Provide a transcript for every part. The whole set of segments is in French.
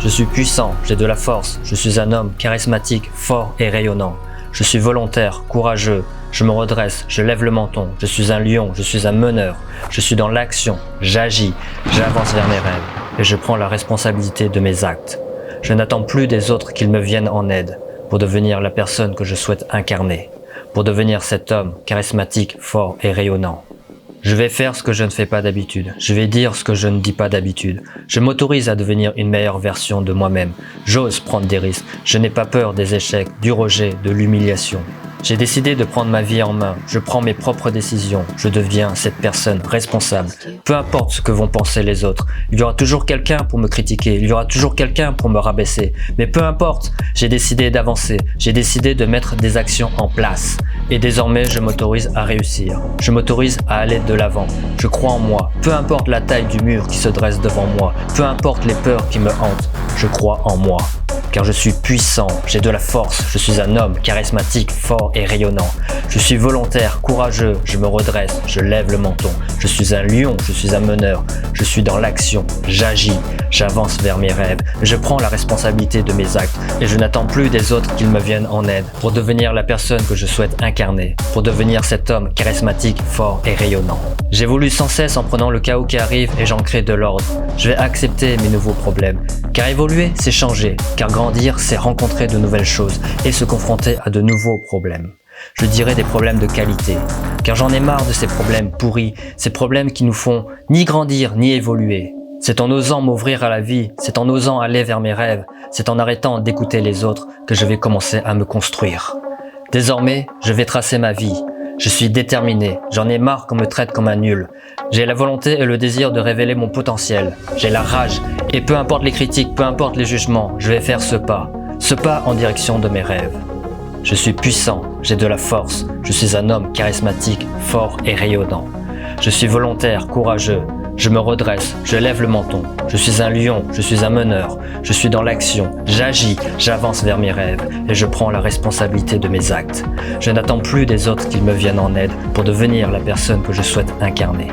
Je suis puissant, j'ai de la force, je suis un homme charismatique, fort et rayonnant. Je suis volontaire, courageux, je me redresse, je lève le menton, je suis un lion, je suis un meneur, je suis dans l'action, j'agis, j'avance vers mes rêves et je prends la responsabilité de mes actes. Je n'attends plus des autres qu'ils me viennent en aide pour devenir la personne que je souhaite incarner, pour devenir cet homme charismatique, fort et rayonnant. Je vais faire ce que je ne fais pas d'habitude. Je vais dire ce que je ne dis pas d'habitude. Je m'autorise à devenir une meilleure version de moi-même. J'ose prendre des risques. Je n'ai pas peur des échecs, du rejet, de l'humiliation. J'ai décidé de prendre ma vie en main. Je prends mes propres décisions. Je deviens cette personne responsable. Peu importe ce que vont penser les autres. Il y aura toujours quelqu'un pour me critiquer. Il y aura toujours quelqu'un pour me rabaisser. Mais peu importe, j'ai décidé d'avancer. J'ai décidé de mettre des actions en place. Et désormais, je m'autorise à réussir. Je m'autorise à aller de l'avant. Je crois en moi. Peu importe la taille du mur qui se dresse devant moi. Peu importe les peurs qui me hantent. Je crois en moi. Car je suis puissant, j'ai de la force, je suis un homme charismatique, fort et rayonnant. Je suis volontaire, courageux, je me redresse, je lève le menton. Je suis un lion, je suis un meneur, je suis dans l'action, j'agis, j'avance vers mes rêves, je prends la responsabilité de mes actes et je n'attends plus des autres qu'ils me viennent en aide pour devenir la personne que je souhaite incarner, pour devenir cet homme charismatique, fort et rayonnant. J'évolue sans cesse en prenant le chaos qui arrive et j'en crée de l'ordre. Je vais accepter mes nouveaux problèmes, car évoluer, c'est changer, car grandir, c'est rencontrer de nouvelles choses et se confronter à de nouveaux problèmes. Je dirais des problèmes de qualité, car j'en ai marre de ces problèmes pourris, ces problèmes qui nous font ni grandir ni évoluer. C'est en osant m'ouvrir à la vie, c'est en osant aller vers mes rêves, c'est en arrêtant d'écouter les autres que je vais commencer à me construire. Désormais, je vais tracer ma vie. Je suis déterminé, j'en ai marre qu'on me traite comme un nul. J'ai la volonté et le désir de révéler mon potentiel. J'ai la rage et peu importe les critiques, peu importe les jugements, je vais faire ce pas en direction de mes rêves. Je suis puissant, j'ai de la force, je suis un homme charismatique, fort et rayonnant. Je suis volontaire, courageux, je me redresse, je lève le menton. Je suis un lion, je suis un meneur, je suis dans l'action, j'agis, j'avance vers mes rêves et je prends la responsabilité de mes actes. Je n'attends plus des autres qu'ils me viennent en aide pour devenir la personne que je souhaite incarner,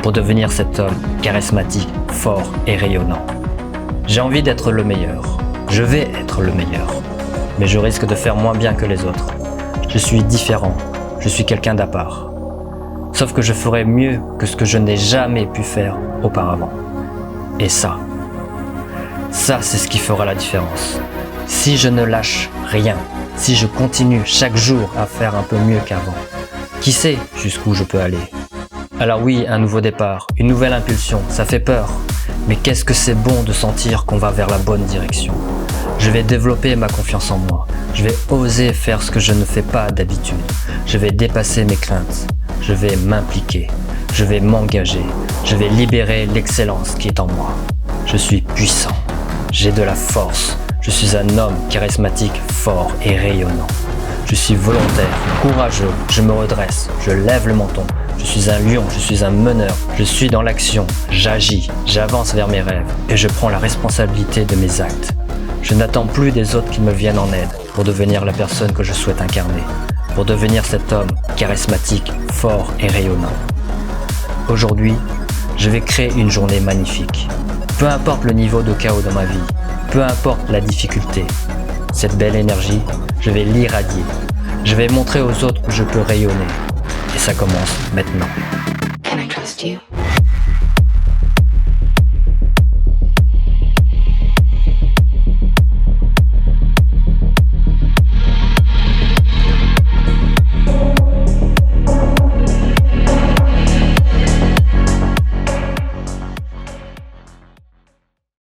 pour devenir cet homme charismatique, fort et rayonnant. J'ai envie d'être le meilleur, je vais être le meilleur, mais je risque de faire moins bien que les autres. Je suis différent, je suis quelqu'un d'à part. Sauf que je ferai mieux que ce que je n'ai jamais pu faire auparavant. Et ça c'est ce qui fera la différence. Si je ne lâche rien, si je continue chaque jour à faire un peu mieux qu'avant, qui sait jusqu'où je peux aller? Alors oui, un nouveau départ, une nouvelle impulsion, ça fait peur. Mais qu'est-ce que c'est bon de sentir qu'on va vers la bonne direction. Je vais développer ma confiance en moi. Je vais oser faire ce que je ne fais pas d'habitude. Je vais dépasser mes craintes. Je vais m'impliquer. Je vais m'engager. Je vais libérer l'excellence qui est en moi. Je suis puissant. J'ai de la force. Je suis un homme charismatique, fort et rayonnant. Je suis volontaire, courageux, je me redresse, je lève le menton. Je suis un lion, je suis un meneur, je suis dans l'action, j'agis, j'avance vers mes rêves et je prends la responsabilité de mes actes. Je n'attends plus des autres qu'ils me viennent en aide pour devenir la personne que je souhaite incarner, pour devenir cet homme charismatique, fort et rayonnant. Aujourd'hui, je vais créer une journée magnifique. Peu importe le niveau de chaos dans ma vie, peu importe la difficulté, cette belle énergie, je vais l'irradier. Je vais montrer aux autres que je peux rayonner. Et ça commence maintenant. Can I trust you?